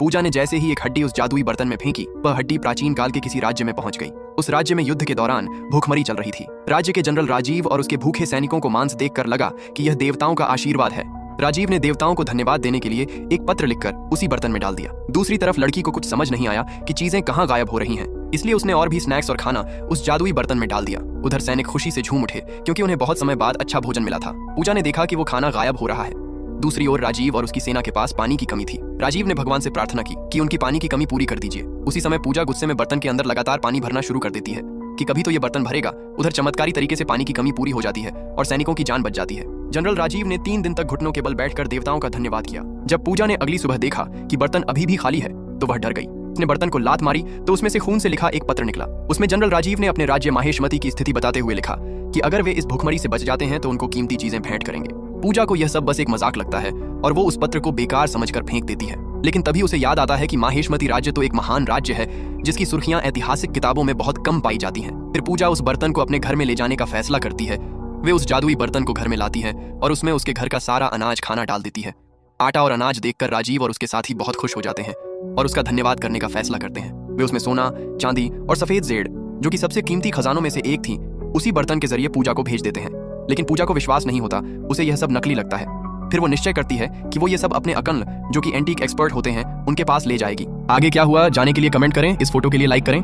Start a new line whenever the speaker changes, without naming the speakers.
पूजा ने जैसे ही एक हड्डी उस जादुई बर्तन में फेंकी, वह हड्डी प्राचीन काल के किसी राज्य में पहुंच गई। उस राज्य में युद्ध के दौरान भूखमरी चल रही थी। राज्य के जनरल राजीव और उसके भूखे सैनिकों को मांस देखकर लगा कि यह देवताओं का आशीर्वाद है। राजीव ने देवताओं को धन्यवाद देने के लिए एक पत्र लिखकर उसी बर्तन में डाल दिया। दूसरी तरफ लड़की को कुछ समझ नहीं आया कि चीजें कहाँ गायब हो रही हैं, इसलिए उसने और भी स्नैक्स और खाना उस जादुई बर्तन में डाल दिया। उधर सैनिक खुशी से झूम उठे क्योंकि उन्हें बहुत समय बाद अच्छा भोजन मिला था। पूजा ने देखा कि वो खाना गायब हो रहा है। दूसरी ओर राजीव और उसकी सेना के पास पानी की कमी थी। राजीव ने भगवान से प्रार्थना की कि उनकी पानी की कमी पूरी कर दीजिए। उसी समय पूजा गुस्से में बर्तन के अंदर लगातार पानी भरना शुरू कर देती है कि कभी तो ये बर्तन भरेगा। उधर चमत्कारी तरीके से पानी की कमी पूरी हो जाती है और सैनिकों की जान बच जाती है। जनरल राजीव ने 3 दिन तक घुटनों के बल बैठकर देवताओं का धन्यवाद किया। जब पूजा ने अगली सुबह देखा कि बर्तन अभी भी खाली है तो वह डर गई। उसने बर्तन को लात मारी तो उसमें से खून से लिखा एक पत्र निकला। उसमें जनरल राजीव ने अपने राज्य माहेशमती की स्थिति बताते हुए लिखा कि अगर वे इस भूखमरी से बच जाते हैं तो उनको कीमती चीजें भेंट करेंगे। पूजा को यह सब बस एक मजाक लगता है और वो उस पत्र को बेकार समझकर फेंक देती है। लेकिन तभी उसे याद आता है कि माहेशमती राज्य तो एक महान राज्य है जिसकी सुर्खियां ऐतिहासिक किताबों में बहुत कम पाई जाती हैं। फिर पूजा उस बर्तन को अपने घर में ले जाने का फैसला करती है। वे उस जादुई बर्तन को घर में लाती है और उसमें उसके घर का सारा अनाज खाना डाल देती है। आटा और अनाज देखकर राजीव और उसके साथी बहुत खुश हो जाते हैं और उसका धन्यवाद करने का फैसला करते हैं। वे उसमें सोना, चांदी और सफेद जेड़, जो कि सबसे कीमती खजानों में से एक थी, उसी बर्तन के जरिए पूजा को भेज देते हैं। लेकिन पूजा को विश्वास नहीं होता, उसे यह सब नकली लगता है। फिर वो निश्चय करती है कि वो ये सब अपने अकल, जो कि एंटीक एक्सपर्ट होते हैं, उनके पास ले जाएगी। आगे क्या हुआ जानने के लिए कमेंट करें, इस फोटो के लिए लाइक करें।